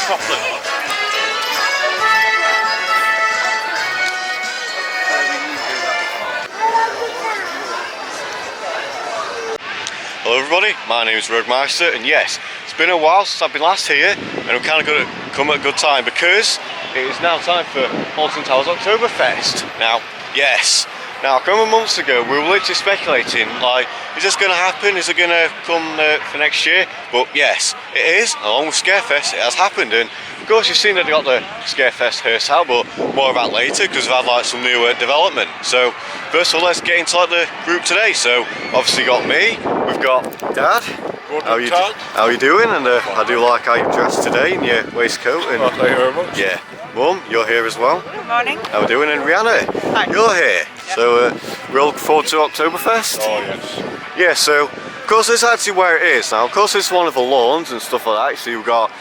properly. Hello everybody, my name is Roadmeister, and yes, it's been a while since I've been last here, and I'm kind of going to come at a good time because it is now time for Alton Towers Oktoberfest. Now, yes, now a couple of months ago we were literally speculating, like, is this going to happen, is it going to come for next year? But yes, it is, along with Scarefest, it has happened, and of course you've seen that they got the Scarefest hearse out, but more about later because we've had like some new development. So first of all, let's get into like the group today. So obviously got me, we've got Dad. How are you doing? And I do like how you're dressed today in your waistcoat. And well, thank you very much. Yeah. Mum, you're here as well. Good morning. How are we doing? And Rihanna, hi. You're here. Yep. So we're all looking forward to Oktoberfest. Oh yes. Yeah. So of course this is actually where it is now. Of course it's one of the lawns and stuff like that. Actually we've got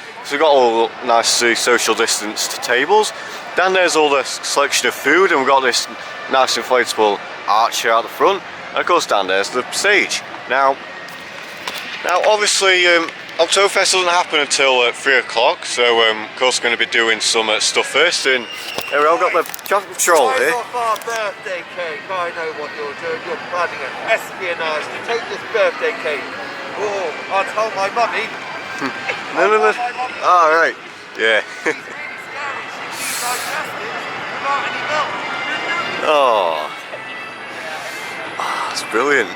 all nice social distanced tables. Down there's all the selection of food, and we've got this nice inflatable arch here out the front. And of course down there's the stage. Now obviously Oktoberfest doesn't happen until 3 o'clock, so of course we're going to be doing some stuff first. And here we all got the chocolate patrol here. Off our birthday cake, I know what you're doing. You're planning an espionage to take this birthday cake. Oh, I'll tell my mummy. No. All right. Yeah. Oh, that's brilliant.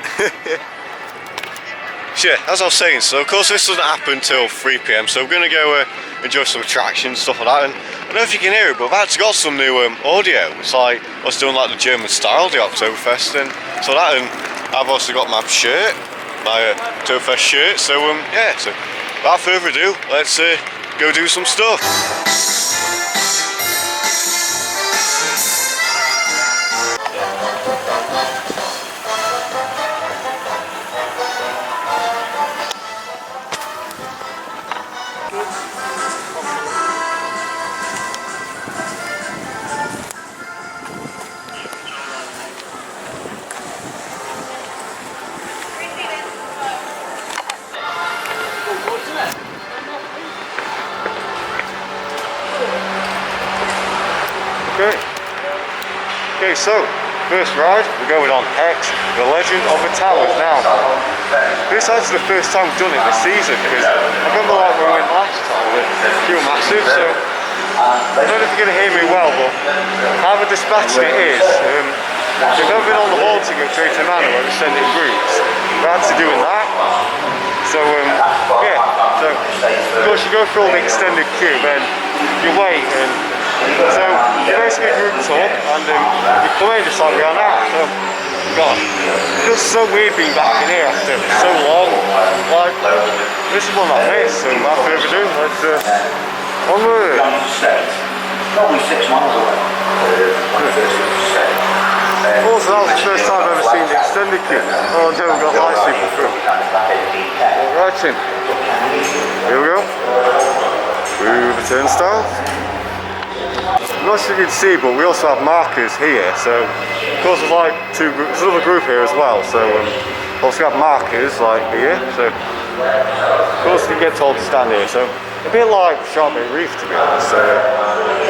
Yeah, as I was saying, so of course this doesn't happen till 3 PM, so we're going to go enjoy some attractions, stuff like that. And I don't know if you can hear it, but I've actually got some new audio. It's like I was doing like the German style, the Oktoberfest, and so that. And I've also got my shirt, my Oktoberfest shirt. So yeah. So without further ado, let's go do some stuff. Okay, so first ride, we're going on Hex, the Legend of the Towers. Now, this is the first time we've done it this season, because I remember like when we went last time with Pure Massive, so I don't know if you're going to hear me well, but how the dispatching it is, if you've ever been on the haunting at Drayton Manor where we send it in groups, we're actually doing that. So yeah, so of course you go through all the extended queue, then you wait, and so you basically grouped up and you come in just like we are now. So God, it's just so weird being back in here after so long. Like this is one like this, so without further ado, let's onward. Probably 6 miles away. Also, that was the first time I've ever seen the extended queue. Oh no, we've got lights people through. Right in. Here we go. Through the turnstile. I'm not sure you can see, but we also have markers here. So, of course, there's like there's another group here as well. So, also have markers like here. So, of course, you get told to stand here. So, a bit like Sharpgate Reef, to be honest. So,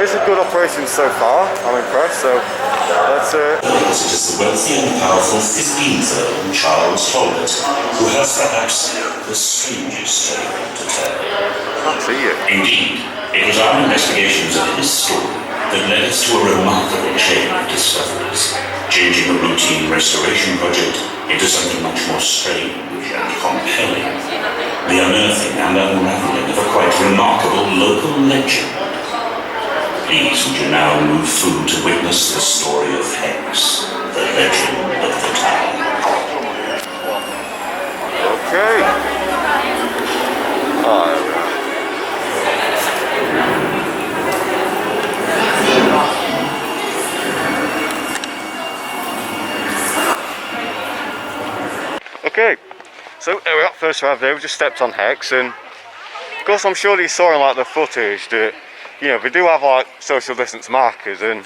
it's a good operation so far. I'm impressed. So, let's. It is the wealthy and powerful 15th Earl Charles Talbot, who has perhaps the strangest tale to tell. Can't see you. Indeed, it was our investigations of his story that led us to a remarkable chain of discoveries, changing a routine restoration project into something much more strange and compelling. The unearthing and unraveling of a quite remarkable local legend. Please would you now move through to witness the story of Hex, the legend of the town. Okay. Okay, so we're at first arrived there. We just stepped on Hex, and of course I'm sure that you saw in like the footage that, you know, we do have like social distance markers. And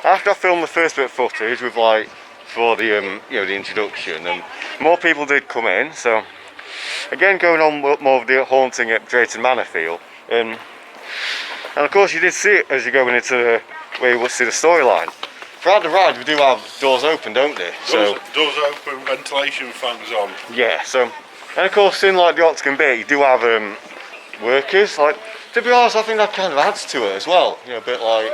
after I filmed the first bit of footage with like for the you know, the introduction, and more people did come in. So again, going on more of the haunting at Drayton Manor feel, and And of course you did see it as you're going into the, where you will see the storyline. Throughout the ride we do have doors open, don't they? Doors open, ventilation fans on. Yeah, so, and of course in like the Octagon bit you do have workers. Like, to be honest, I think that kind of adds to it as well. You know, a bit like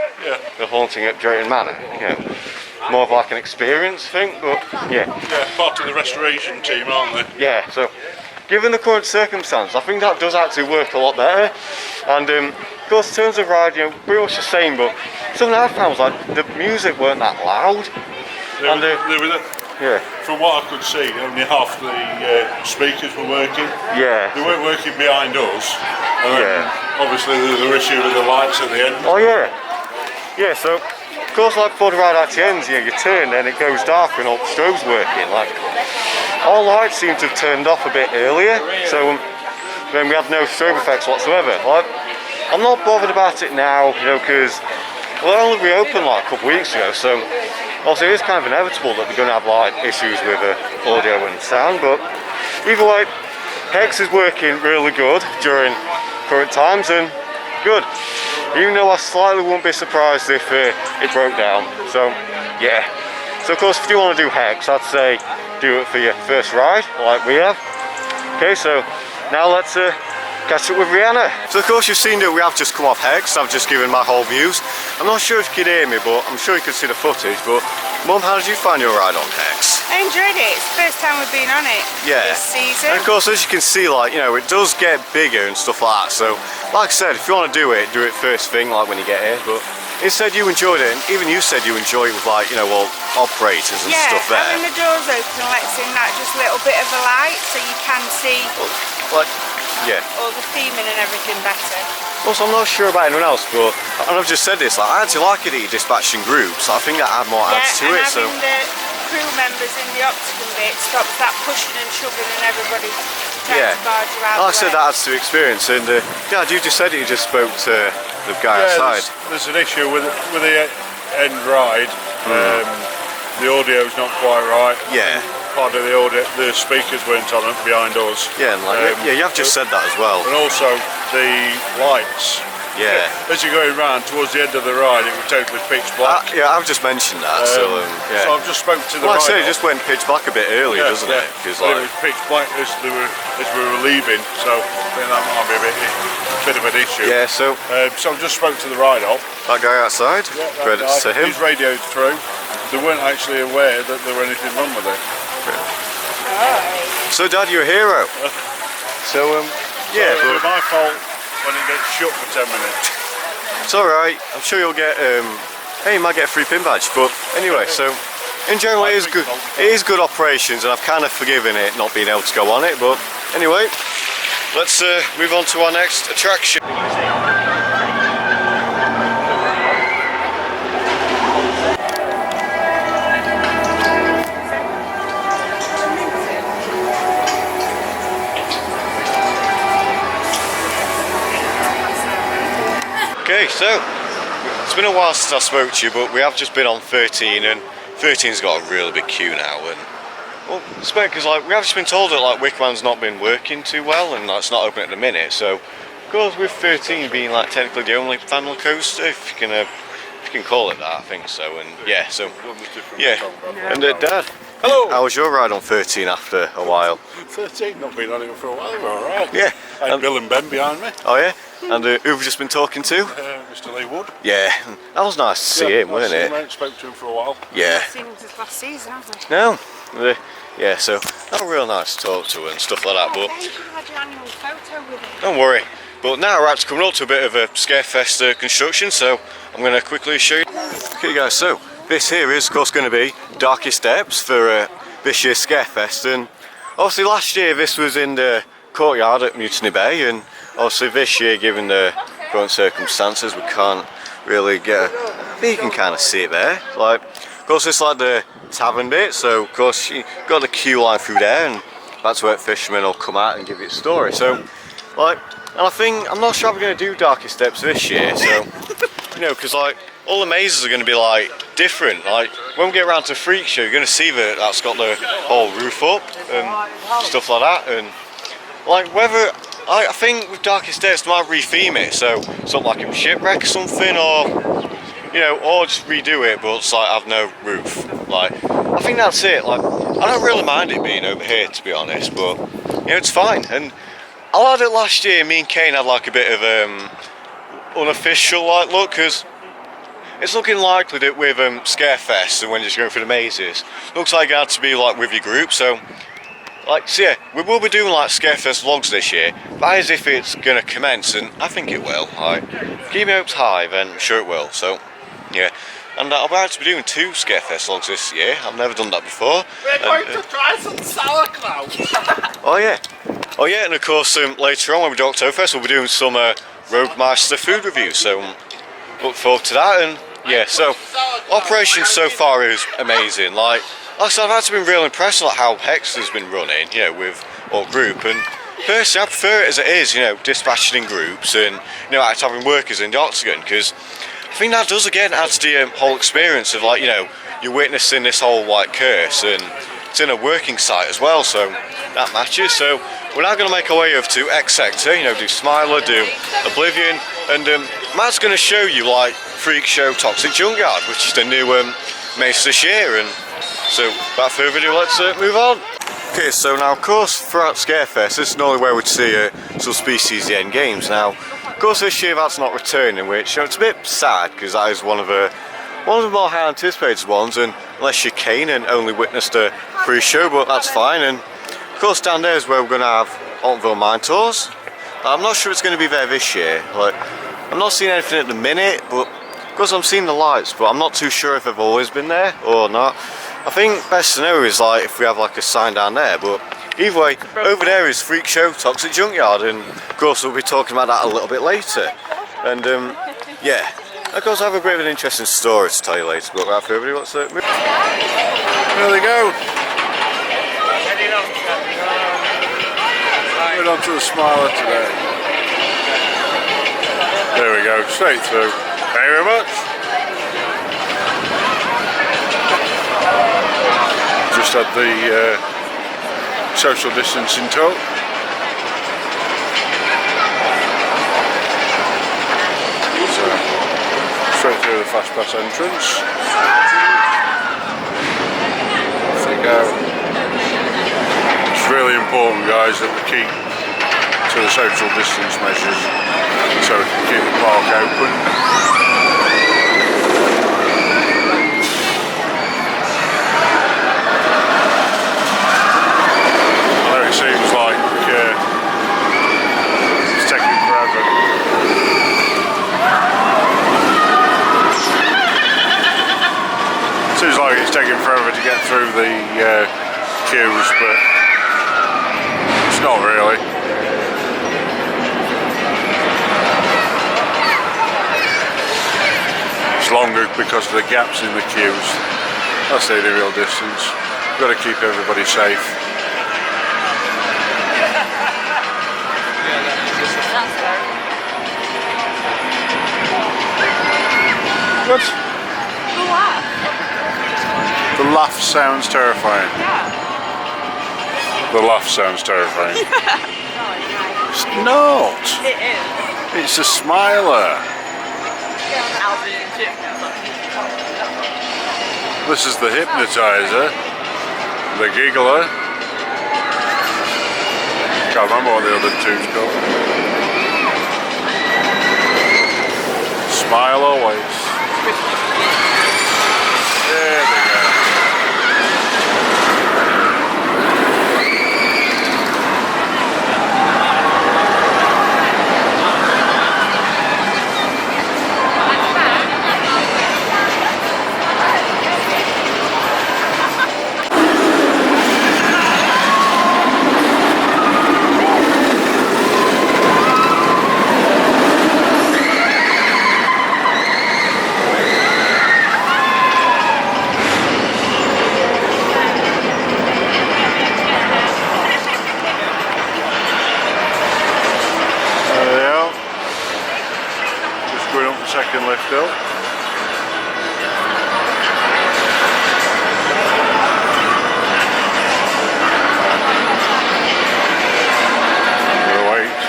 the haunting at Drayton Manor. You know, more of like an experience thing, but yeah. Yeah, part of the restoration team, aren't they? Yeah, so given the current circumstance, I think that does actually work a lot better. And of course, in terms of ride, you know, pretty much the same, but something I found was like the music weren't that loud. From what I could see, only half the speakers were working. Yeah. They weren't working behind us. Obviously, there's an issue with the lights at the end. Oh yeah. Yeah, so of course, like before the ride actually ends, you know, you turn and it goes dark and all the strobes working. Like, all lights seem to have turned off a bit earlier, so then we had no strobe effects whatsoever. Like, I'm not bothered about it now, you know, because well, it only reopened like a couple of weeks ago, so also it is kind of inevitable that they're going to have like issues with audio and sound. But either way, Hex is working really good during current times and good. Even though I slightly wouldn't be surprised if it broke down. So yeah. So of course, if you want to do Hex, I'd say do it for your first ride, like we have. Okay, so now let's catch up with Rihanna. So of course you've seen that we have just come off Hex. I've just given my whole views. I'm not sure if you can hear me, but I'm sure you can see the footage. But Mum, how did you find your ride on Hex? I enjoyed it. It's the first time we've been on it this season. And of course, as you can see, like, you know, it does get bigger and stuff like that. So, like I said, if you want to do it first thing, like when you get here. But instead, you enjoyed it, and even you said you enjoy it with, like, you know, all operators and stuff there. Having the doors open lets in that just little bit of a light, so you can see all the theming and everything better. Also, I'm not sure about anyone else, but and I've just said this, like, I actually like it that you dispatch in groups. I think that add more adds to it. So having the crew members in the Octagon bit stops that pushing and shoving and everybody trying to barge around. Like I said, that adds to the experience. And yeah, you just said it. You just spoke to the guy outside. There's an issue with the end ride. The audio's not quite right. Yeah. Part of the audio, the speakers weren't on it behind us. Yeah, and like, you have just said that as well. And also the lights. Yeah. As you're going round towards the end of the ride, it was totally pitch black. Yeah, I've just mentioned that. So I've just spoken to the Like I rider. say, it just went pitch black a bit earlier, doesn't it? Because it was pitch black as we were leaving, so I think that might be a bit of an issue. Yeah, so I've just spoke to the rider. That guy outside. Credits to him. He's radioed through. They weren't actually aware that there were anything wrong with it. So, Dad, you're a hero. So yeah, it was my fault when it gets shut for 10 minutes. It's alright, I'm sure you'll get hey, you might get a free pin badge, but anyway, so in general it is good operations, and I've kind of forgiven it not being able to go on it. But anyway, let's move on to our next attraction. Okay, so it's been a while since I spoke to you, but we have just been on 13, and 13's got a really big queue now. And well, it's because like we have just been told that like Wickman's not been working too well, and it's not open at the minute. So, of course, with 13 being like technically the only family coaster, if you can call it that, I think so. And yeah, so yeah, and Dad. Hello. How was your ride on 13 after a while? 13, not been on it for a while, we're alright. Yeah. And Bill and Ben behind me. Oh yeah? And who have you just been talking to? Mr. Lee Wood. Yeah, that was nice to see him, wasn't it? I spoke to him for a while. Yeah. I've seen him since last season, haven't we? No. Yeah, so that was real nice to talk to and stuff like that. But You had your annual photo with him. don't worry. But now we're actually coming up to a bit of a Scarefest construction, so I'm going to quickly show you. Okay guys, so this here is of course going to be Darkest Depths for this year's Scarefest, and obviously last year this was in the courtyard at Mutiny Bay, and obviously this year, given the current circumstances, we can't really get I think you can kind of see it there. Like, of course it's like the tavern bit, so of course you got the queue line through there, and that's where fishermen will come out and give you a story. So like, and I think I'm not sure if we're going to do Darkest Depths this year, so you know, because like all the mazes are going to be like different. Like when we get around to Freak Show, you're going to see that that's got the whole roof up and stuff like that. And like whether I think with Darkest Dates they might retheme it, so something like a shipwreck or something, or you know, or just redo it, but it's like have no roof. Like, I think that's it. Like, I don't really mind it being over here, to be honest, but you know, it's fine. And I had it last year. Me and Kane had like a bit of unofficial like look, because it's looking likely that with Scarefest and when you're just going through the mazes, looks like it had to be like with your group. So, like, so yeah, we will be doing like Scarefest vlogs this year, but as if it's going to commence, and I think it will. Like, keep my hopes high, then I'm sure it will. So, yeah. And I'll be actually doing 2 Scarefest vlogs this year. I've never done that before. We're going to try some sauerkraut. Oh yeah. Oh yeah, and of course later on when we do Oktoberfest, we'll be doing some Roadmaster food reviews. So look forward to that. And yeah, so operation so far is amazing. Like I said, I've actually been real impressed with how Hex has been running, you know, with our group. And personally, I prefer it as it is, you know, dispatching in groups and, you know, actually having workers in the Octagon, because I think that does again add to the whole experience of, like, you know, you're witnessing this whole like curse, and it's in a working site as well, so that matches. So we're now going to make our way over to X Sector, you know, do Smiler, do Oblivion, and Matt's going to show you like Freak Show Toxic Junkyard, which is the new mace this year. And so without further ado, let's move on. Okay, so now of course throughout Scarefest, this is normally where we'd see some species the end games. Now, of course this year that's not returning, which, you know, it's a bit sad because that is one of the more highly anticipated ones, and unless you're Kane and only witnessed a pre-show, but that's fine. And of course down there is where we're going to have Alton Mine Tours. I'm not sure it's going to be there this year. Like, I'm not seeing anything at the minute, but of course I'm seeing the lights, but I'm not too sure if they've always been there or not. I think best to know is like if we have like a sign down there, but either way, over there is Freak Show Toxic Junkyard, and of course we'll be talking about that a little bit later. And yeah, of course I have a bit of an interesting story to tell you later, but without further ado, let's move. There they go. Going on to the Smiler today. There we go, straight through. Thank you very much. Just had the social distancing talk. So, straight through the fast pass entrance. Off they go. It's really important, guys, that we keep to the social distance measures so we can keep the park open. It seems like it's taking forever. Seems like it's taking forever to get through the queues, but it's not really. It's longer because of the gaps in the queues. That's the real distance. We've got to keep everybody safe. Good. The laugh. The laugh sounds terrifying. Yeah. The laugh sounds terrifying. It's not. It is. It's a smiler. This is the hypnotizer. The giggler. Can't remember what the other two's called. Smile always. There we go. Second lift up. We'll wait.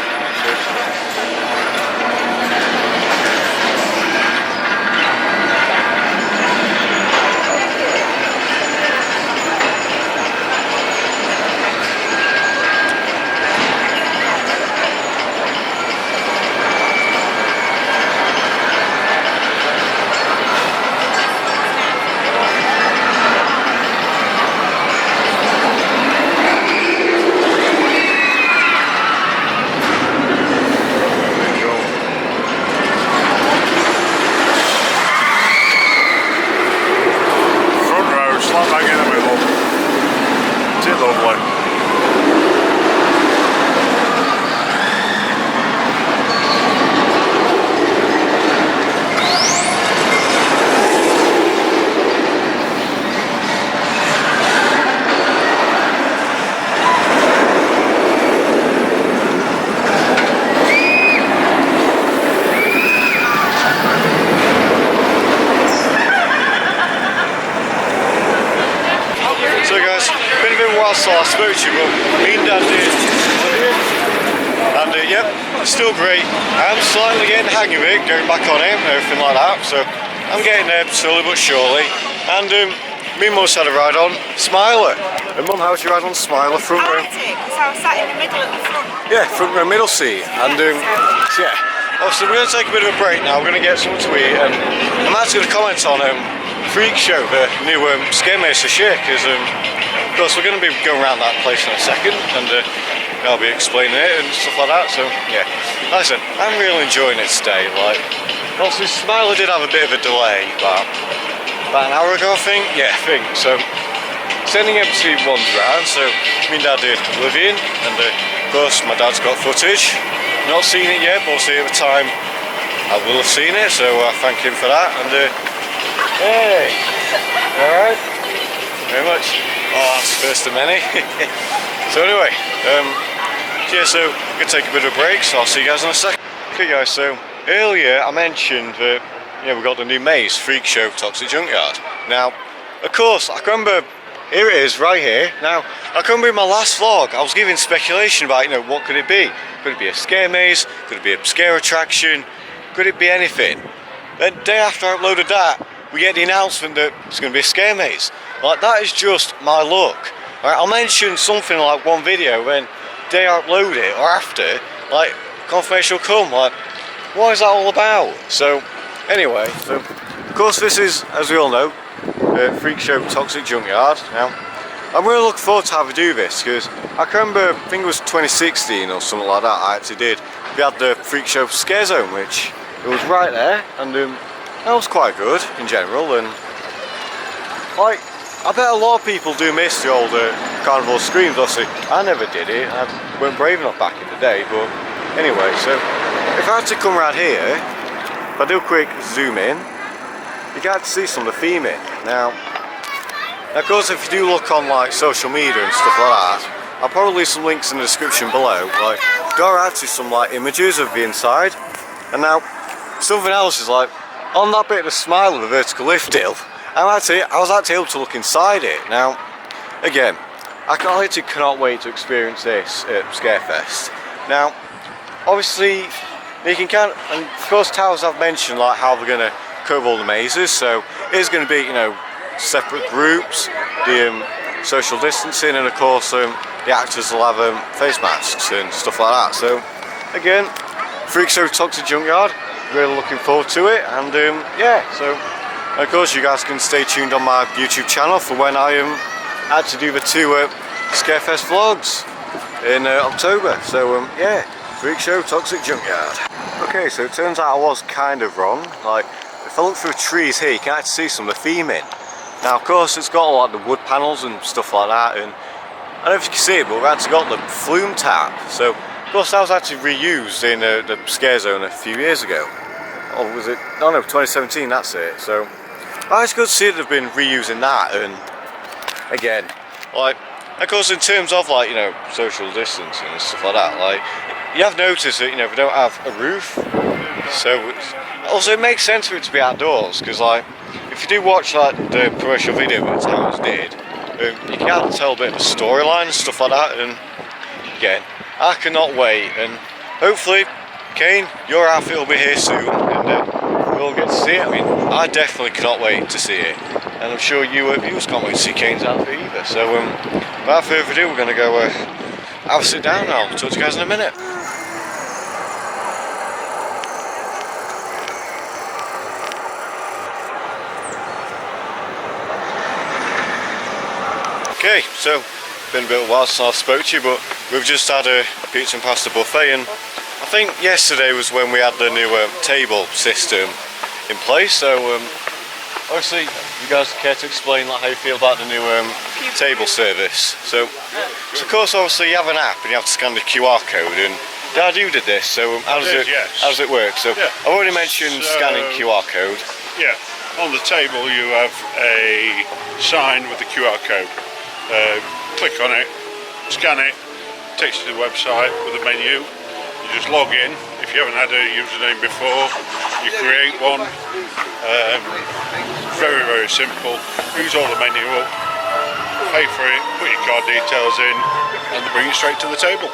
while I spoke to you, but me and Dad did. And yep, it's still great. I'm slightly getting the hang of it, going back on it and everything like that, so I'm getting there slowly but surely. And me and Mum's had a ride on Smiler. And Mum, how's your ride on Smiler? Front I row? liked it because I was sat in the middle at the front. Yeah, front row middle seat. And so yeah, obviously we're going to take a bit of a break now. We're going to get something to eat, and I'm actually going to comment on Freak Show, the new Scare Maze this year, because of course we're going to be going around that place in a second, and I'll be explaining it and stuff like that. So yeah, like I said, I'm really enjoying it today. Like, obviously Smiler did have a bit of a delay, but about an hour ago I think. Yeah, I think so. Sending empty ones round, so me and Dad did Oblivion, and of course my dad's got footage. Not seen it yet, but we'll see at the time I will have seen it, so I thank him for that. And hey, alright, very much. Oh, that's first of many. So anyway, yeah, so we're going to take a bit of a break, so I'll see you guys in a second. Okay guys, so earlier I mentioned that, you know, we got the new maze, Freak Show, Toxic Junkyard. Now, of course, I can remember, here it is, right here. Now, I can remember in my last vlog, I was giving speculation about, you know, what could it be? Could it be a scare maze? Could it be a scare attraction? Could it be anything? Then day after I uploaded that, we get the announcement that it's going to be a scare maze. Like, that is just my luck. Right, I'll mention something like one video when day I upload it or after, like, confirmation will come. Like, what is that all about? So, anyway, so of course this is, as we all know, Freak Show Toxic Junkyard. Now, I'm really looking forward to how we do this, because I can remember, I think it was 2016 or something like that, I actually did. We had the Freak Show Scare Zone, which it was right there, and that was quite good in general. And like, I bet a lot of people do miss the old Carnival Screams. Obviously, I never did it, I weren't brave enough back in the day, but anyway, so if I had to come around here, if I do a quick zoom in, you get to see some of the theming. Now, of course, if you do look on like social media and stuff like that, I'll probably leave some links in the description below. Like, there are actually some like images of the inside. And now, something else is like, on that bit of the Smile of the vertical lift hill, I was actually able to look inside it. Now, again, I literally cannot wait to experience this at Scarefest. Now, obviously, you can count, and of course, Towers have mentioned like how they're going to cover all the mazes. So it's going to be, you know, separate groups, the social distancing, and of course the actors will have face masks and stuff like that. So again, Freak Show Toxic Junkyard, really looking forward to it. And yeah, so of course you guys can stay tuned on my YouTube channel for when I had to do the 2 Scarefest vlogs in October. So yeah, Freak Show Toxic Junkyard. Okay, so it turns out I was kind of wrong. Like, if I look through the trees here, you can actually see some of the theming. Now, of course, it's got a lot of the wood panels and stuff like that, and I don't know if you can see it, but we've actually got the flume tap. So, of course, that was actually reused in the Scare Zone a few years ago. Or was it? Oh no, 2017, that's it. So, it's good to see that they've been reusing that, and again, like, of course, in terms of, like, you know, social distancing and stuff like that, like, you have noticed that, you know, we don't have a roof, so also it makes sense for it to be outdoors, because, like, if you do watch like the promotional video that Towers did, you can tell a bit of a storyline and stuff like that. And again, I cannot wait, and hopefully, Kane, your outfit will be here soon, and we'll get to see it. I mean, I definitely cannot wait to see it, and I'm sure you viewers can't wait to see Kane's outfit either. So without further ado, we're going to go have a sit down now. I'll talk to you guys in a minute. Okay, so been a bit of a while since I spoke to you, but we've just had a pizza and pasta buffet, and I think yesterday was when we had the new table system in place. So obviously, you guys care to explain like how you feel about the new table service? So of course, obviously you have an app and you have to scan the QR code, and Dad, you did this. So how does it work? So yeah. I've already mentioned scanning QR code. Yeah, on the table you have a sign with the QR code. Click on it, scan it, takes you to the website with a menu. You just log in. If you haven't had a username before, you create one. Very, very simple. Use all the menu up. pay for it, put your card details in, and they bring it straight to the table.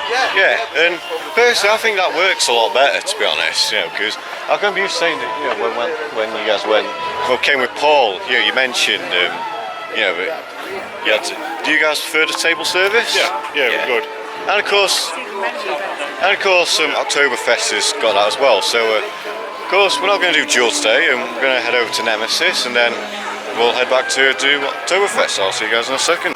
Yeah, and personally I think that works a lot better, to be honest, you know, because I remember you saying that, you know, when you guys came with Paul, you know, you mentioned, you know, you had to, do you guys prefer the table service? Yeah, we're good. And of course, Oktoberfest has got that as well, so of course we're not going to do Duel today, and we're going to head over to Nemesis, and then we'll head back to do Oktoberfest. I'll see you guys in a second.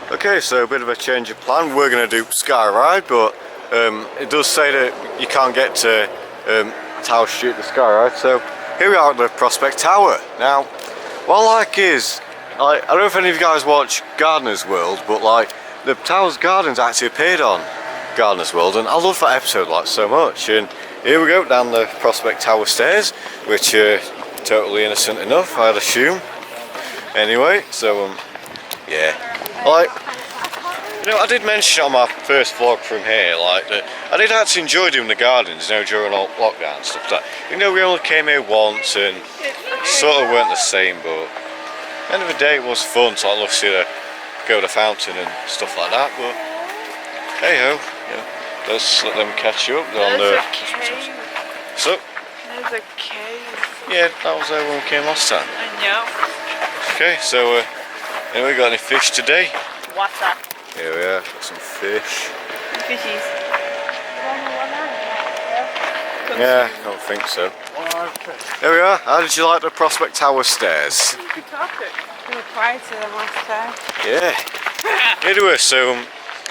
Okay, so a bit of a change of plan. We're going to do Sky Ride, but it does say that you can't get to Tower Street the Sky Ride, so here we are at the Prospect Tower. Now, what I like is, I don't know if any of you guys watch Gardener's World, but like the Tower's Gardens actually appeared on Gardener's World, and I love that episode like so much. And here we go down the Prospect Tower stairs, which are totally innocent enough, I'd assume. Anyway, so yeah, like, you know, I did mention on my first vlog from here, like, that I did actually enjoy doing the gardens, you know, during all lockdown and stuff like that. You know, we only came here once and sort of weren't the same, but at the end of the day it was fun, so I love to see the go to the fountain and stuff like that. But hey ho, you know, let's let them catch you up on the. So. There's a cave. Yeah, that was there when we came last time. I know. Okay, so anyway, got any fish today? Water. Here we are, got some fish. Fishies. Yeah, I don't think so. Here we are. How did you like the Prospect Tower stairs? We were quieter than last time. Yeah. Anyway, so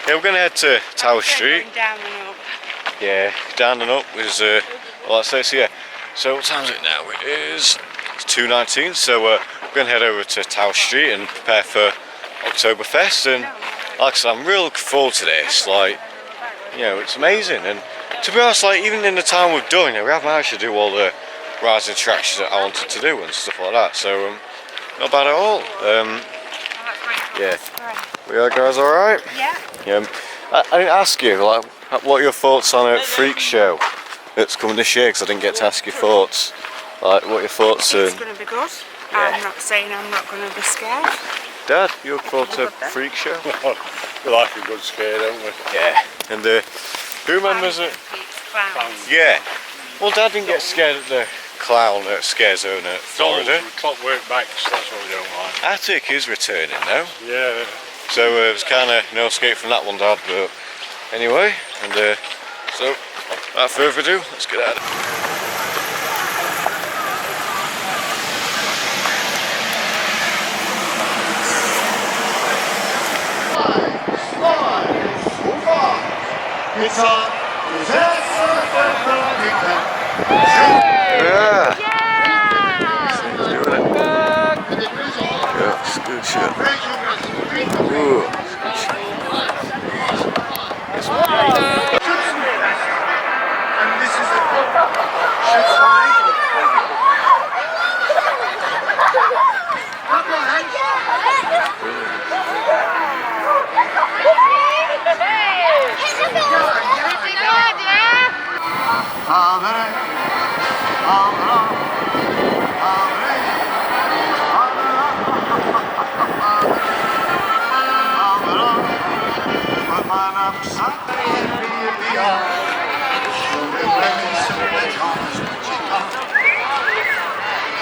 yeah, we're gonna head to Tower Street. Going down and up. Yeah, down and up is well, let's say so. Yeah. So what time is it now? It is 2:19. So we're gonna head over to Tower Street and prepare for Oktoberfest. And like I said, I'm really looking forward to this. Like, you know, it's amazing. And to be honest, like, even in the time we've done, you know, we haven't managed to do all the rides and attractions that I wanted to do and stuff like that. So not bad at all. Yeah. We are, guys, all right? Yeah. I didn't ask you, like, what are your thoughts on a freak show that's coming this year? Because I didn't get to ask your thoughts. Like, what are your thoughts? It's going to be good. Yeah. I'm not saying I'm not going to be scared. Dad, you look forward to a freak show? We like a good scare, don't we? Yeah. And who remembers it? Clowns. Yeah. Well, Dad didn't get scared at the clown at Scare Zone at Florida. Clockwork backs, that's what we don't like. Attic is returning now. Yeah. So there's kind of no escape from that one, Dad. But anyway, and so without further ado, let's get out of it. It's on. Yeah. He's doing it. Yeah, it's good shit. Ooh, it's good shit. And this is a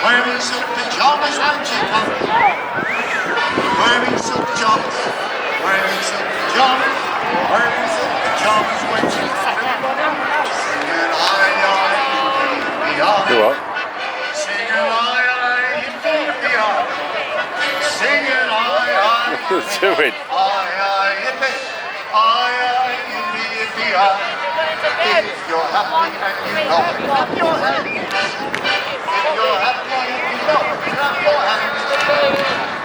wearing silk pajamas when she comes. Wearing silk pajamas. Wearing silk pajamas. Wearing silk pajamas when she comes. Do it. Aye, yippee. Aye, yippee, yippee, aye. If you're happy and you know it, clap your hands. If you're happy and you know it, clap your hands.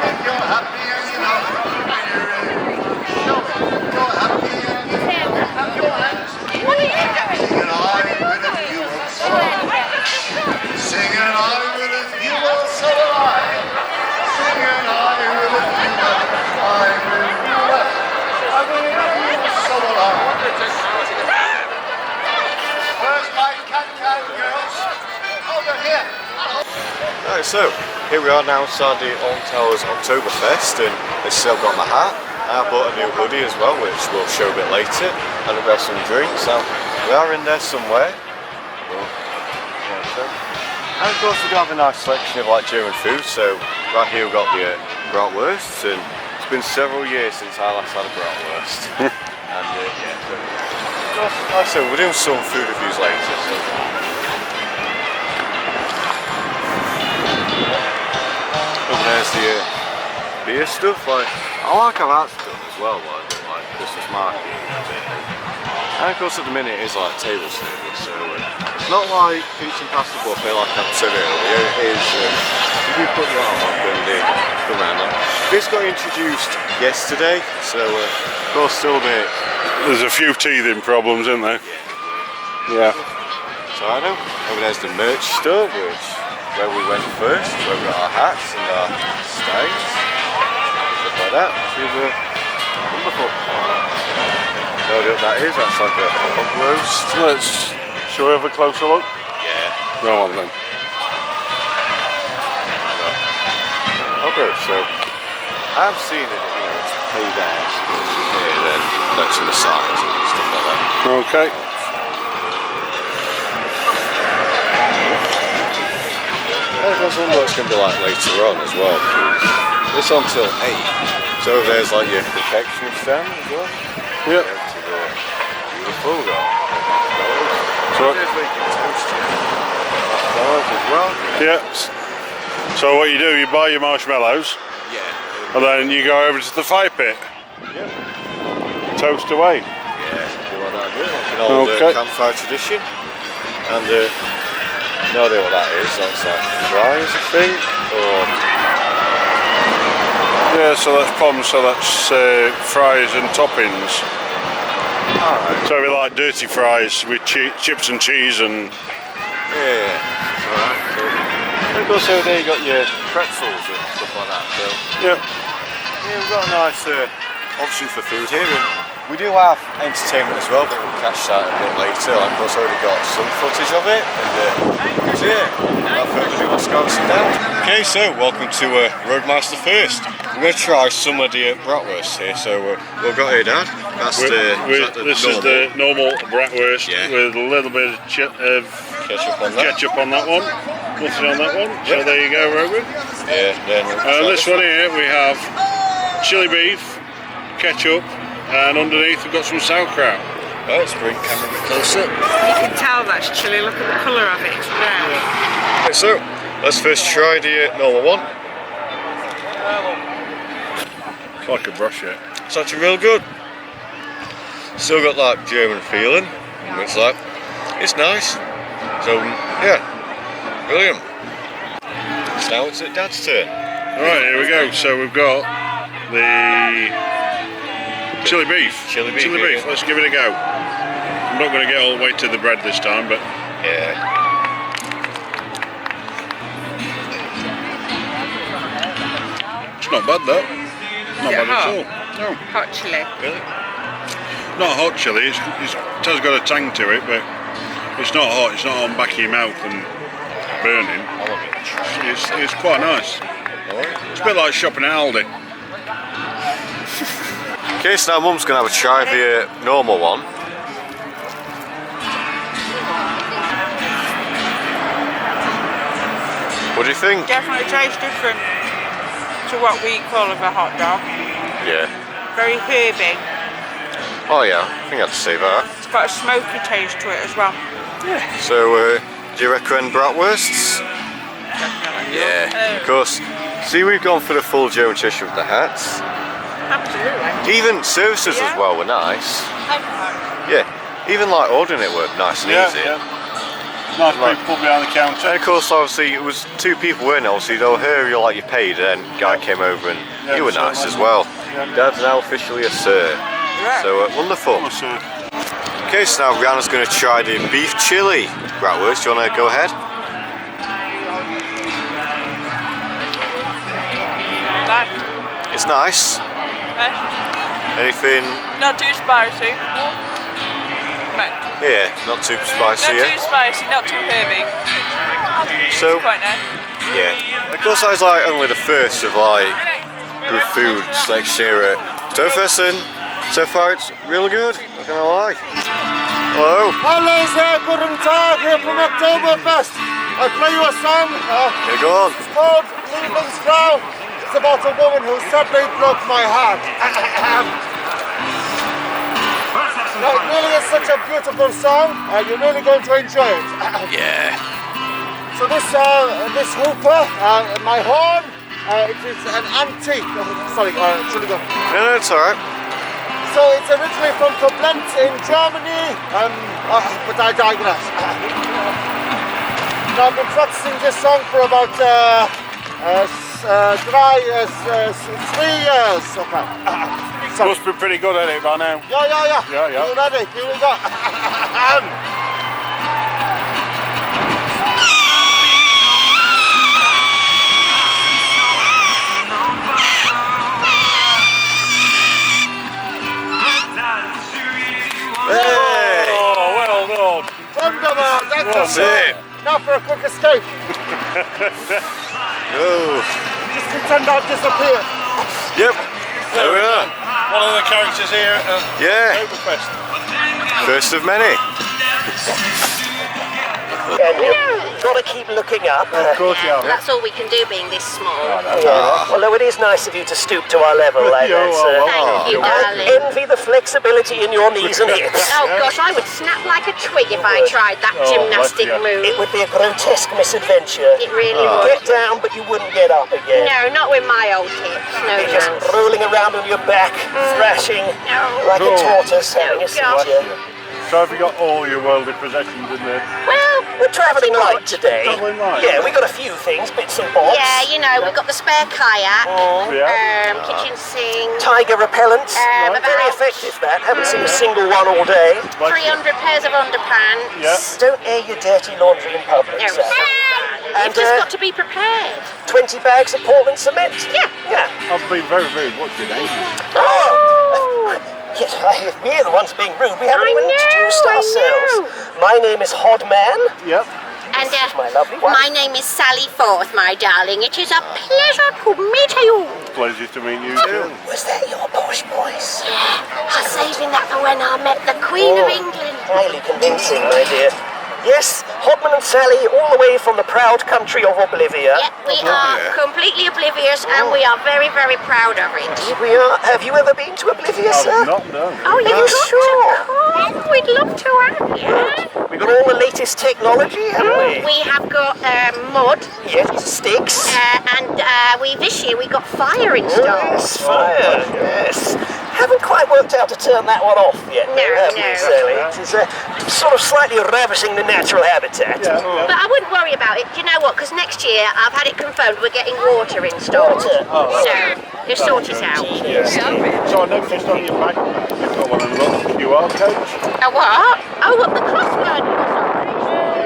If you're happy and you know it, and you're ready, show it. If you're happy and you know it, clap your hands. Singing I will if you will, so will I. Singing I will if you will, so will I. Singing I will if you will, I will if you will. I will if you will, so will I. First my can girls, over here. Right, so here we are now inside the Alton Towers Oktoberfest, and this is I've got my hat. I bought a new hoodie as well, which we'll show a bit later, and I've got some drinks. So we are in there somewhere. And of course we do have a nice selection of like German food. So right here we've got the bratwurst, and it's been several years since I last had a bratwurst. And yeah, so, like I said, we're doing some food reviews later. So. Over there's the beer stuff. Like I like how that's done as well, like Christmas market. And of course at the minute it is like table service, so it's not like pizza and pasta buffet like I said earlier. It is if you put your arm up and come around that. This got introduced yesterday, so of course still a bit. There's a few teething problems, isn't there? Yeah. So I know. Over there's the merch store, which where we went first, where we got our hats and our stains, stuff like that. Which is wonderful. No idea what that is. That's like a hog roast. Shall we have a closer look? Yeah. Go on then. Okay, so I've seen it. You know, it's paid out here, then that's on the sides and stuff like that. Okay. I wonder what it's going to be like later on as well, because it's on till 8. So there's like your confectionery stand as well. Yep. Beautiful though. So there's where you can toast it. As well. yeah. So what you do, you buy your marshmallows, Yeah. and then you go over to the fire pit. Yeah. Toast away. Yeah, something like that. Like an old campfire tradition. And no idea what that is. That's like fries, I think. Or Yeah, so that's plums, so that's fries and toppings. alright. So we like dirty fries with chips and cheese and... Yeah. Alright. So, and of course over there you got your pretzels and stuff like that. So Yeah. yeah, we've got a nice option for food here. And we do have entertainment as well, but we'll catch that a bit later. Like, of course, already got some footage of it. And so yeah, without further ado, let's go and sit down. Okay, so welcome to Roadmaster First. We're going to try some of the bratwurst here. So we've got here, Dad. That's This is the normal bratwurst with a little bit of ketchup on that one. Nothing on that one. Yep. So there you go, Rogan. Yeah. This one here we have chili beef, ketchup, and underneath we've got some sauerkraut. Let's bring the camera a bit closer. You can tell that's chili. Look at the colour of it. It's red. Okay, so let's first try the normal one. It's like a bruschetta. It's actually real good. Still got that German feeling. It's like, it's nice. So yeah, brilliant. So now it's Dad's turn. Alright, here we go. So we've got the chili beef. Chili beef. Let's give it a go. I'm not going to get all the way to the bread this time, but Yeah. it's not bad though. Not bad at all. No. Hot chili. Really? Not hot chili, it has got a tang to it, but it's not hot, it's not on the back of your mouth and burning. I love it. It's quite nice. It's a bit like shopping at Aldi. Okay, so now Mum's going to have a try of the normal one. What do you think? Definitely tastes different to what we call a hot dog. Yeah. Very herby. Oh yeah, I think I'd say that. It's got a smoky taste to it as well. So, do you recommend bratwursts? Definitely. Yeah, of course. See, we've gone for the full German tradition with the hats. Absolutely. Even services as well were nice. Yeah, even like ordering it were nice and easy. Nice people behind the counter. And of course, obviously, it was 2 people, weren't it? Obviously, they'll hear you like you paid, and then guy came over and you were nice as well. Dad's now officially a sir. So wonderful. Okay, so now Rihanna's going to try the beef chili. Bratwurst, do you want to go ahead? It's nice. Anything? Not too spicy. Yeah, not too spicy. Not too spicy, not too heavy. So, Quite nice. yeah. Of course, I was like only the first of like good foods next year at Oktoberfest, and so far it's really good. Not gonna lie. Hello. Hello there, guten Tag, here from Oktoberfest. I'll play you a song. Okay, go on. It's called Lebensfrau. It's about a woman who suddenly broke my heart. No, it really is such a beautiful song. You're really going to enjoy it. Yeah. So this hooper, my horn, it is an antique. Sorry, should we go? No, it's alright. So it's originally from Koblenz in Germany, but I digress. Now I've been practicing this song for about 3 years. Okay. Must be pretty good at it by now. Yeah. You ready? Here we go. Hey! Oh, well done. Wonderful. That's it. Now for a quick escape. Oh. Just pretend I've disappeared. Yep. There we are. One of the characters here at Yeah. Oktoberfest. First of many. You've got to keep looking up. Of course you have. That's all we can do being this small. Although it is nice of you to stoop to our level like that, sir. Thank you, I darling. envy the flexibility in your knees and hips. Oh gosh, I would snap like a twig if I tried that gymnastic move. It would be a grotesque misadventure. It really You'd would. get down, but you wouldn't get up again. No, not with my old hips. No, You're just no. rolling around on your back, thrashing like a tortoise having a gosh. seizure. So have you got all your worldly possessions in there? Well, We're travelling light today. Travelling light. Yeah, we got a few things, bits and bobs. yeah, you know, we've got the spare kayak, kitchen sink, Tiger repellents. about Very effective that. Haven't seen a single one all day. 300 pairs of underpants. Yeah. Don't air your dirty laundry in public, No, sir. you've just got to be prepared. 20 bags of Portland cement. Yeah. I've been very, very much in ages. Yes, we're the ones being rude. We haven't I even know, introduced I ourselves. My name is Hodman. Yep. And My lovely wife. my name is Sally Forth, my darling. It is a pleasure to meet you. Pleasure to meet you too. Was that your posh voice? I'm saving that for when I met the Queen of England. Highly convincing, my dear. Yes, Hodman and Sally, all the way from the proud country of Oblivia. Yep, we are completely oblivious and we are very, very proud of it. We are. Have you ever been to Oblivia, sir? Not no. Oh, you've got sure. to come. We'd love to have you. We've got all the latest technology, haven't we? We have got mud Yes, sticks. and this year we got fire installed. Yes, fire. Yes. Haven't quite worked out to turn that one off yet, No, have we, no. Sally? It is sort of slightly ravishing the natural habitat. But I wouldn't worry about it. Do you know what? Because next year I've had it confirmed we're getting water installed. So you'll sort it out. So I noticed on your backpack you've got one of the little QR codes. A what? Oh, what the crossword was.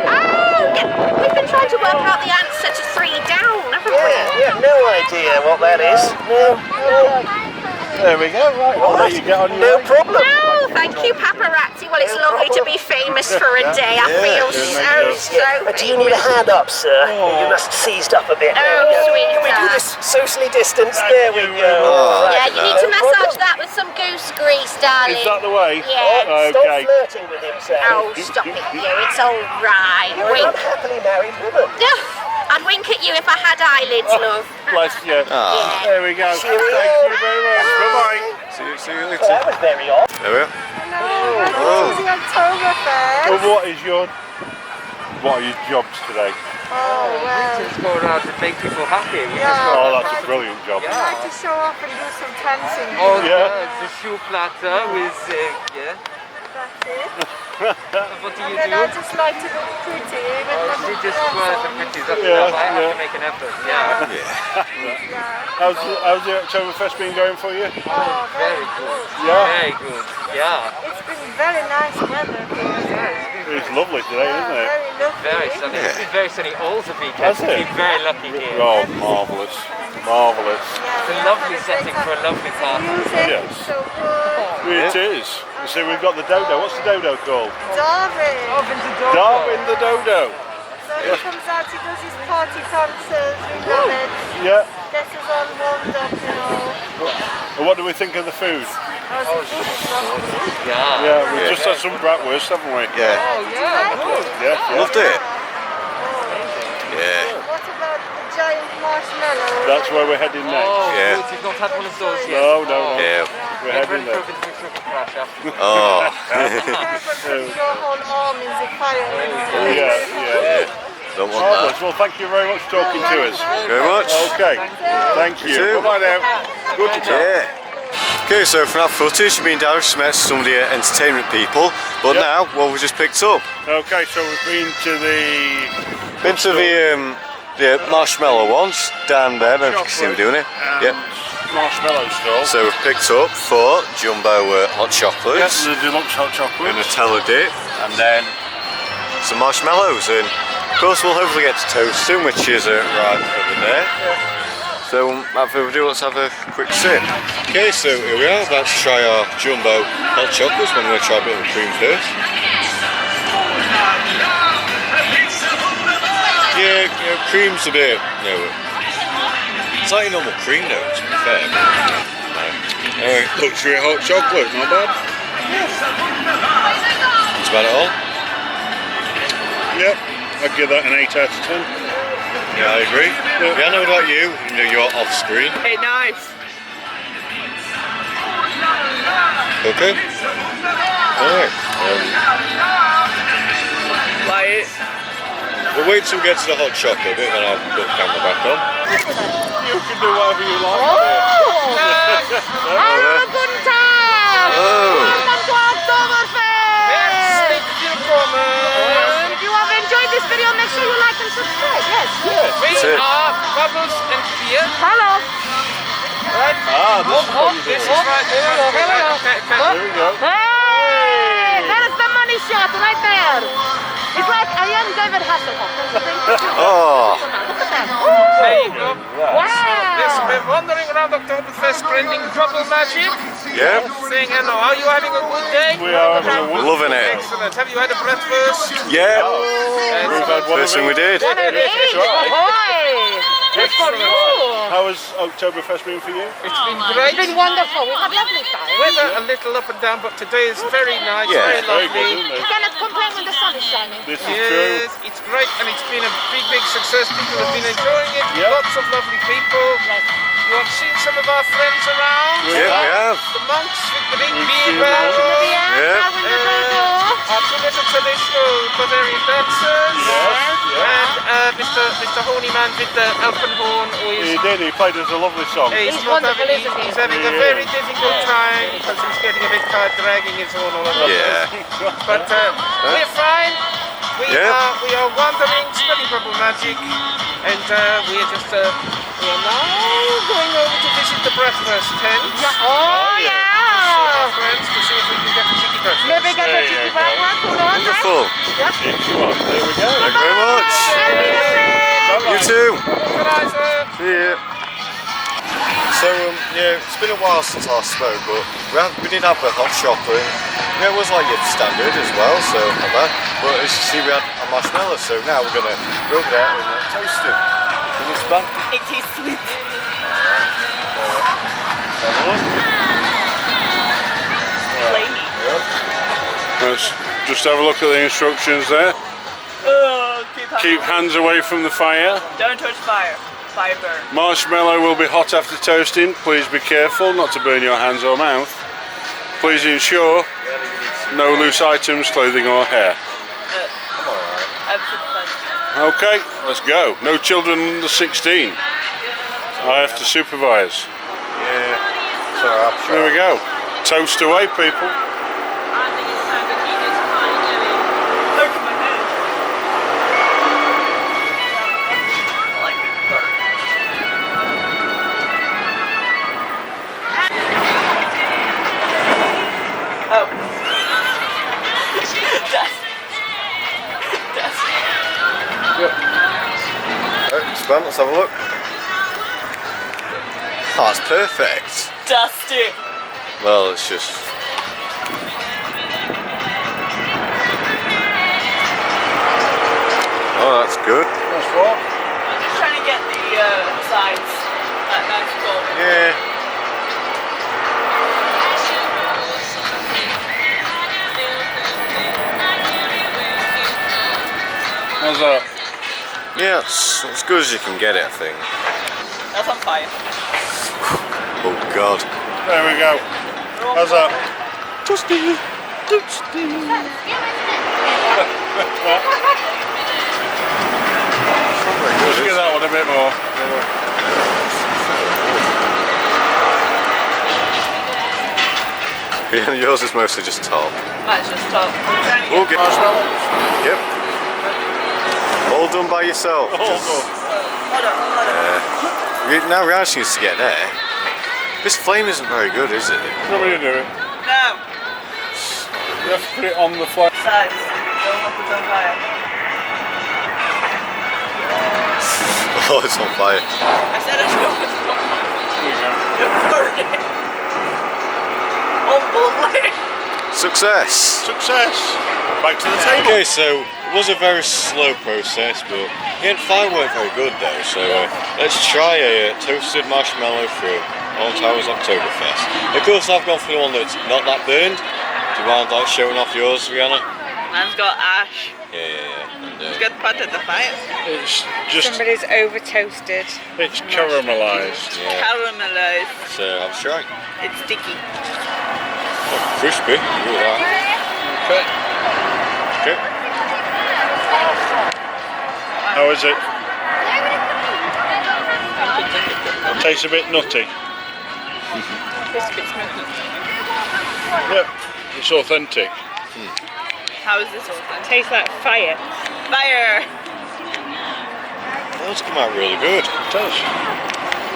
Oh, yeah. We've been trying to work out the answer to 3 down, haven't we? Yeah, no idea what that is. No. There we go, right. I'll let you get on your way. problem. No, thank you, paparazzi. Well, it's lovely to be famous for a day. I feel so Do you need a hand up, sir? You must have seized up a bit. There we go. sweet. Can we do this socially distanced? There we go. Yeah, you need to massage that with some goose grease, darling. Is that the way? Yeah. Stop Okay. flirting with him, sir. Oh, stop it, you. It's all right. You're Wink. an unhappily married woman. I'd wink at you if I had eyelids, love. Bless you. There we go. Thank you very much. Bye-bye. See you Well, later. that was very odd. There we are. Welcome to the Oktoberfest. Well, what are your jobs today? Oh, We well. just go around and make people happy. We Yeah. just go Oh, around. that's a brilliant job. I like to show off and do some fencing. Oh Yeah. yeah, the shoe platter with yeah. That's it. What do And you then do? I just like to look pretty with Oh, my she just gloves wears the on. pictures. That's Yeah, enough. I have yeah. to make an effort. Yeah. Yeah. How's the Oktoberfest been going for you? Oh, Very good. Yeah. Very good. Yeah. It's been very nice weather here. It's lovely today, isn't it? Very lovely. Very sunny. It's been very sunny all the weekend. Has it? We've been very lucky here. Oh, marvellous. Marvellous. Yeah, It's we a have lovely had setting great for a lovely time. party. Music Yes. is so good. It is. You see, we've got the dodo. What's the dodo called? Darwin. Darwin the dodo. So he comes out, he does his party concerts, we love it. Yeah. Gets us all warmed up, you know. And what do we think of the food? How's the food is lovely. Yeah. Yeah, we've just had some bratwurst, haven't we? Yeah, Oh yeah. Good. Yeah. loved it. Yeah. What about the giant marshmallow? That's where we're heading next. Oh, Yeah. good. You've not had one of those yet. No, no, no. Yeah. We're Get heading ready for there. a bit of a sugar crash after. Oh. Careful putting your whole arm in the fire. You know. Yeah. Don't want Marvellous. that. Well, thank you very much for talking to us. Very much. Okay. Thank you. too. Bye now. Good to talk. Yeah. Okay, so from that footage, you've been down, just met some of the entertainment people, but Yep. now what we just picked up. Okay, so we've been to Been to the marshmallow ones down there. I don't know if you can see me doing it. Yep. marshmallow stall. So we've picked up 4 jumbo hot chocolates, Yes, the deluxe hot a chocolate. Nutella dip, and then some marshmallows. And of course, we'll hopefully get to toast them, which is right over there. So without further ado, let's have a quick sip. Okay, so here we are, about to try our jumbo hot chocolates. I'm going to try a bit of the cream first. Yeah, cream's a bit, it's like a normal cream though, to be fair. Luxury hot chocolate, not bad. That's about it all. Yep, I'd give that an 8 out of 10. Yeah, I agree. Yeah, I know about you, you're off screen. Hey, nice. Okay. Alright. Like it. We'll wait till we get to the hot chocolate bit, then I'll put the camera back on. You can do whatever you like. Hallo, guten Tag! Oh. Welcome to Oktoberfest! If you have enjoyed this video, make sure you like and subscribe. Yes. That's it. Bubbles and beer. Hello. Right? This is right there. Okay. There we go. Hey! That is the money shot right there. It's like a young David Hasselhoff. Oh. There you go. Wow. Yes, we're wandering around Oktoberfest spreading bubble magic. Yep. Saying hello. Are you having a good day? We are having a wonderful. Loving it. Excellent. Have you had a breakfast? Yeah. We've had one First of thing we them. did. One of these. Ahoy! Good for you. How has Oktoberfest been for you? It's been great. It's been wonderful. We had lovely time. Weather a little up and down, but today is very nice, Yeah. very Very good, lovely. isn't You it? cannot complain when the sun is shining. This is true. Yes, it's great and it's been a big success. People have been enjoying it. Yeah. Lots of lovely people. You have seen some of our friends around. Yeah, we have. The monks with the big We've beer seen barrel. Yeah. Our two little traditional Bavarian dancers. And Mr. Honeyman with the open horn who He is did, he played us a lovely song. He's wonderful, isn't he? He's having a very difficult time because he's getting a bit tired dragging his horn all over. Yeah. But we're fine. We are wandering, studying bubble magic, and we are just we are now going over to visit the breakfast tent. Oh, yeah. Friends, to see if we can get a cheeky breakfast. Maybe get a cheeky breakfast. Who knows? Wonderful. Yes. There we go. Thank you very much. You too. Good night, sir. See ya. So yeah, it's been a while since I spoke, but we did have a hot chocolate. Yeah, it was like your standard as well, so not bad. But as you see, we had a marshmallow, so now we're gonna go over there and toast it. In this bun. It is sweet. Let's just have a look at the instructions there. Keep hands away from the fire. Don't touch fire. Fire burn. Marshmallow will be hot after toasting. Please be careful not to burn your hands or mouth. Please ensure no loose items, clothing or hair. Okay, let's go. No children under 16. I have to supervise. Yeah. So I'm sure. There we go. Toast away, people. Right, let's have a look. Oh, it's perfect. Dusty. Well, it's just... Oh, that's good. That's what? Just trying to get the sides that nice golden. Yeah. How's that? Yeah, it's as good as you can get it, I think. That's on fire. Oh God. There we go. How's that? Toasty. Toasty. Let's get that one a bit more. Yeah, yours is mostly just top. That's just top. Okay. Yep. All done by yourself. All done. Hold on. Now Raj needs to get there. This flame isn't very good, is it? What are you doing? No. You have to put it on the flame. Sides. Don't want to put on fire. Oh, it's on fire. I said I should put it on fire. There you go. Burn it. Oh, boy. Success. Success. Back to the table. Okay, so it was a very slow process, but the fire weren't very good though. So let's try a toasted marshmallow from Alton Towers Oktoberfest. Of course, I've gone for the one that's not that burned. Do you mind like showing off yours, Rihanna? Mine's got ash. Yeah. And, It's got put at the fire. It's just, Somebody's over toasted. it's caramelised. yeah. Caramelized. So I'll try. It's sticky. Oh, crispy. Look at that. Okay. Okay. How is it? Tastes a bit nutty. Yep, it's authentic. How is this one? Tastes like fire. Fire! That's come out really good. It does.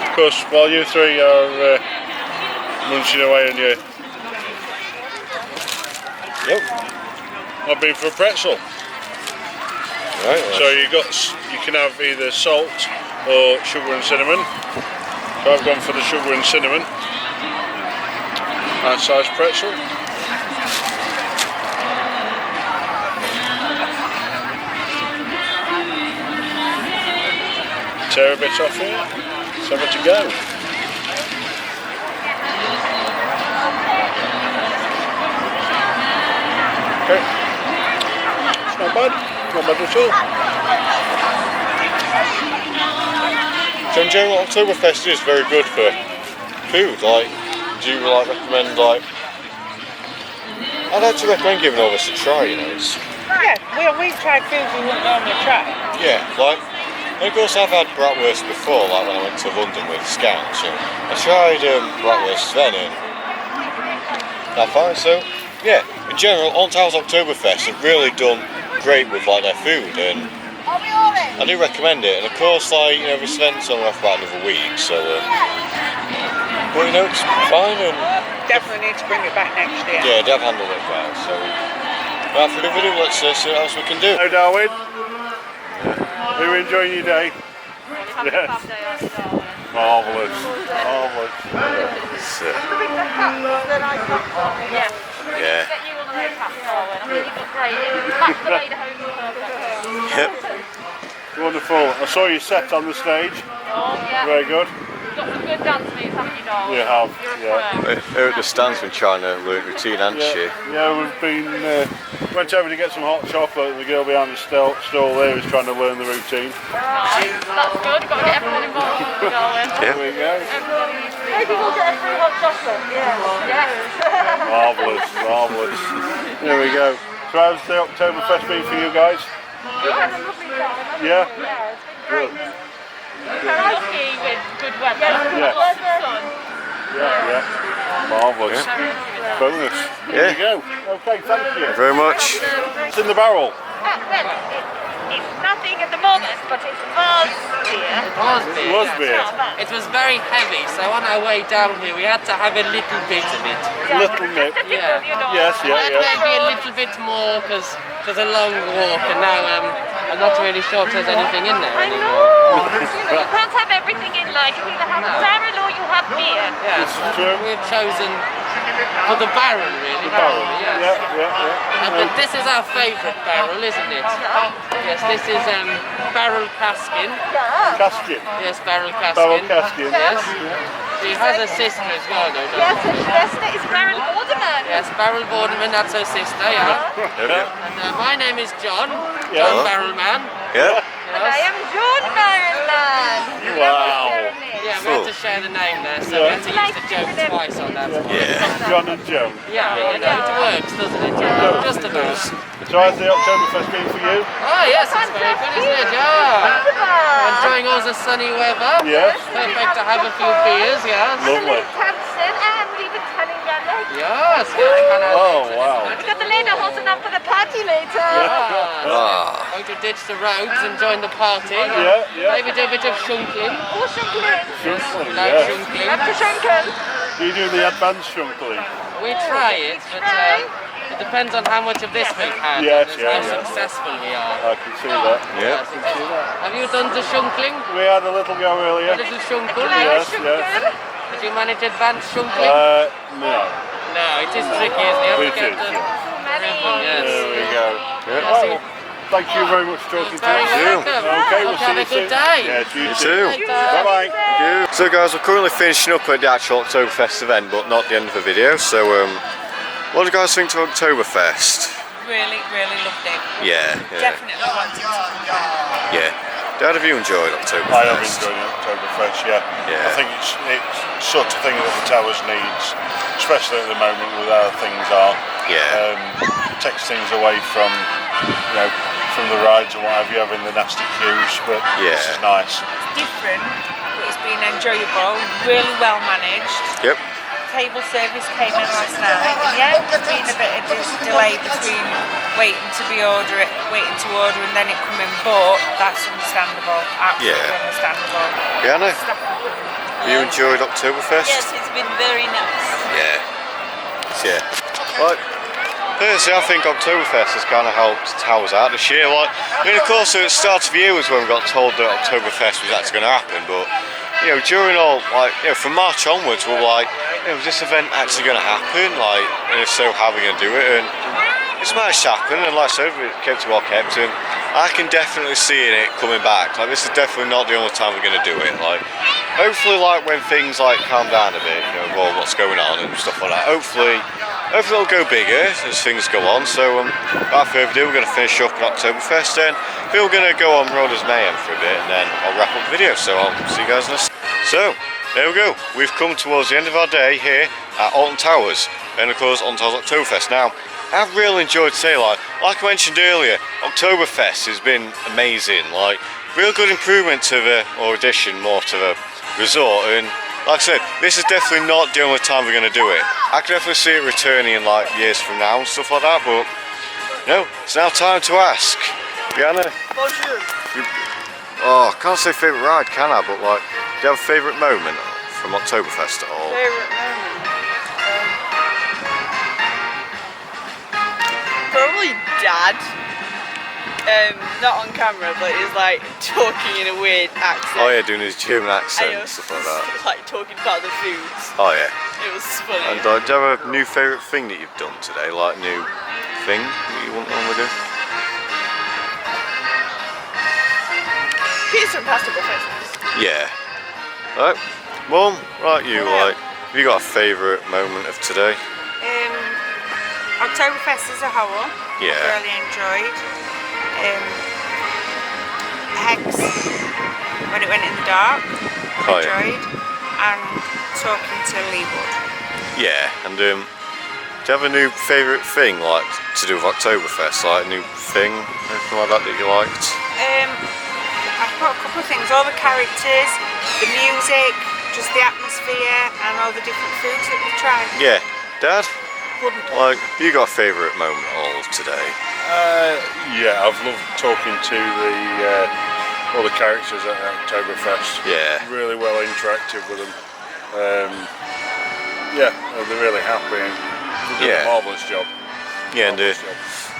Of course, while you three are munching away on your... Yep. I've been for a pretzel. Right. So you can have either salt or sugar and cinnamon. So I've gone for the sugar and cinnamon. Nice size pretzel. Tear a bit off here. Let's have it to go. Okay. It's not bad. Not bad at all. So in general, Oktoberfest is very good for food. Like, do you like recommend like? I'd actually recommend giving all this a try. You know, it's Yeah, we've tried foods we wouldn't normally try. yeah, like. And of course, I've had bratwurst before, like when I went to London with Scouts. So I tried bratwurst then, and I found so. Yeah, in general, Alton Towers Oktoberfest have really done great with like their food, and I do recommend it. And of course, like this event's only off about another week, so but you know it's fine. And Definitely need to bring it back next year. yeah, they've handled it well. So right, for the video, let's see what else we can do. Hello, Darwin. Are you enjoying your day? Yes. Marvellous. Marvellous. So, Yeah. yeah. Get you one of those hats, Darwin. I'm really good great. Back the way to home. Yep. Wonderful. I saw you set on the stage. Oh, yeah. Very good. Got some good dance moves, haven't you, Darwin? You have, You're a pro. Here at the stand's been trying to learn routine, hasn't she? Yeah, we've been went over to get some hot chocolate. The girl behind the stall there is trying to learn the routine. Nice. That's good. Got to get everyone involved, Darwin. There we go. Maybe we'll get a free hot chocolate. Yeah. Yes. Marvellous, marvellous. There we go. So how's the Oktoberfest been for you guys? We had a lovely time. Yeah. Yeah, it's been great. Karaoke with good weather. Yeah. Lots of sun. Yeah. Marvellous. Bonus. There you go. Okay, thank you. Very much. It's in the barrel. Well, it's nothing at the moment, but it was beer. It was beer. It was very heavy, so on our way down here we had to have a little bit of it. Little nip. Yeah. Yes, Maybe a little bit more because it was a long walk, and now I'm not really sure if there's anything in there I anymore. know. You can't have everything in life. You either have barrel or you have beer. Yeah, This is true. we've chosen for the barrel, really. Barrel. Yes. Yeah. But this is our favourite barrel, isn't it? Yes, this is barrel caskin. Caskin. Yes, barrel caskin. Barrel caskin. Yes. She has a sister as well, though, doesn't Yes, she? yes, that is barrel orderman. Yes, Barrel Boardman, that's her sister, yeah. And my name is John, John Barrelman. Yeah. And I am John Barrelman. Wow. Yeah, we had to share the name there, so we had to use the joke twice on that. John and Joe. Yeah, you know, it works, doesn't it? Just about. So how's the Oktoberfest been for you? Oh yes, it's very good, isn't it? Yeah. Enjoying all the sunny weather. Yes. Perfect to have a few beers, yes. Lovely. Thompson and even Cunningham. Yes. Oh, wow. We got the lederhosen up for the party later. Going to ditch the roads and join the party. Yeah. Maybe do a bit of shunkling. Oh, shunkling. Shunkling, Like yeah. shunkling. Love to shunkel. Do you do the advanced shunkling? We try it, but it depends on how much of this we've had Yes, and yeah, how yeah. successful we are. I can see that. Yeah. Have you done the shunkling? We had a little go earlier. A little shunkle? Yes. Did you manage advanced shunkling? No. No, it is tricky, isn't it? You have to It get is, the There yes. we go. Well, thank you very much for talking to Very us. welcome. Okay, we'll Have see a you soon. good day. Yes, you too. Bye-bye. So guys, we're currently finishing up at the actual Oktoberfest event, but not the end of the video. So what do you guys think of Oktoberfest? Really, really loved it. Yeah. Definitely wanted to come back. Yeah. Dad, have you enjoyed Oktoberfest? I have enjoyed Oktoberfest, yeah. Yeah. I think it's sort of thing that the Towers needs, especially at the moment with how things are. Yeah. Takes things away from, from the rides and what have you, having the nasty queues, but this is nice. Different, but it's been enjoyable, really well managed. Yep. Table service came in last night. Yeah, there's been a bit of delay between waiting to order and then it coming, but that's understandable. Absolutely understandable. Brianna, have you enjoyed Oktoberfest? Yes, it's been very nice. Yeah. Like, personally, I think Oktoberfest has kind of helped Towers out this year. Like, of course, at the start of the year was when we got told that Oktoberfest was actually going to happen, but during all, from March onwards, we're like, is this event actually going to happen? Like, and if so, how are we going to do it? And it's managed to happen, and like I said, it kept it well kept, and I can definitely see it coming back. Like, this is definitely not the only time we're going to do it. Like, hopefully, when things calm down a bit, what's going on and stuff like that. Hopefully it'll go bigger as things go on. So, without further ado, we're going to finish up at Oktoberfest. Then we're going to go on Rollers Mayhem for a bit, and then I'll wrap up the video. So I'll see you guys in a second. So, there we go. We've come towards the end of our day here at Alton Towers, and of course, Alton Towers Oktoberfest. Now, I've really enjoyed today. Like I mentioned earlier, Oktoberfest has been amazing. Like, real good improvement to addition more to the resort. And like I said, this is definitely not the only time we're going to do it. I can definitely see it returning in years from now and stuff like that. But it's now time to ask. Brianna. Bonjour. Oh, I can't say favourite ride, can I? But do you have a favourite moment from Oktoberfest at all? Favourite moment? Probably Dad. Not on camera, but he's talking in a weird accent. Oh yeah, doing his German accent and stuff like that. Talking about the foods. Oh yeah. It was funny. And do you have a new favourite thing that you've done today? Like new thing that you want to do? Pizza and pasta buffets. Yeah. Right. Mum, right you, have you got a favourite moment of today? Oktoberfest as a whole. Yeah. Really enjoyed. Hex, when it went in the dark. Oh, yeah. Enjoyed. And talking to Leewood. Yeah, and do Do you have a new favourite thing, like, to do with Oktoberfest? Like, a new thing, anything like that you liked? I've got a couple of things, all the characters, the music, just the atmosphere, and all the different foods that we've tried. Yeah. Dad? Like, you got a favourite moment all today? Yeah, I've loved talking to all the characters at Oktoberfest. Yeah. Really well interactive with them. Yeah, they're really happy and they do a marvellous job. Yeah, and do you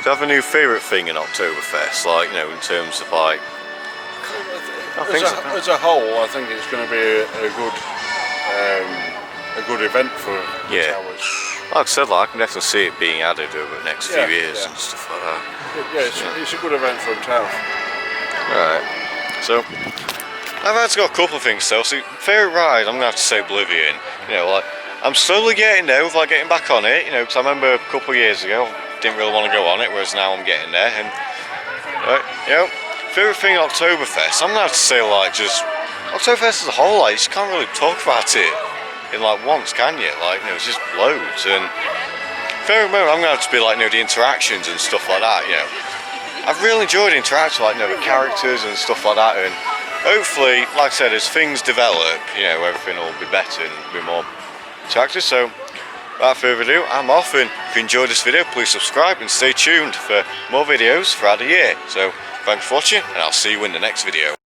have a new favourite thing in Oktoberfest? Like, you know, in terms of like... As a whole, I think it's going to be a good event for Towers. Like I said, like, I can definitely see it being added over the next few years and stuff like that. Yeah, it's a good event for Towers. Right. So, I've actually got a couple of things still. So, favourite ride, I'm going to have to say Oblivion. You know, like, I'm slowly getting there with, like, getting back on it, you know, because I remember a couple of years ago, didn't really want to go on it, whereas now I'm getting there. And, you know, favourite thing at Oktoberfest, I'm going to have to say, like, just, Oktoberfest as a whole, like, you just can't really talk about it in, like, once, can you? Like, you know, it's just loads. And, favourite moment, I'm going to have to be, like, you know, the interactions and stuff like that, you know. I've really enjoyed interacting, like, you know, with characters and stuff like that, and hopefully, like I said, as things develop, you know, everything will be better and be more interactive. So, without further ado, I'm off, and if you enjoyed this video, please subscribe and stay tuned for more videos throughout the year. So, thanks for watching, and I'll see you in the next video.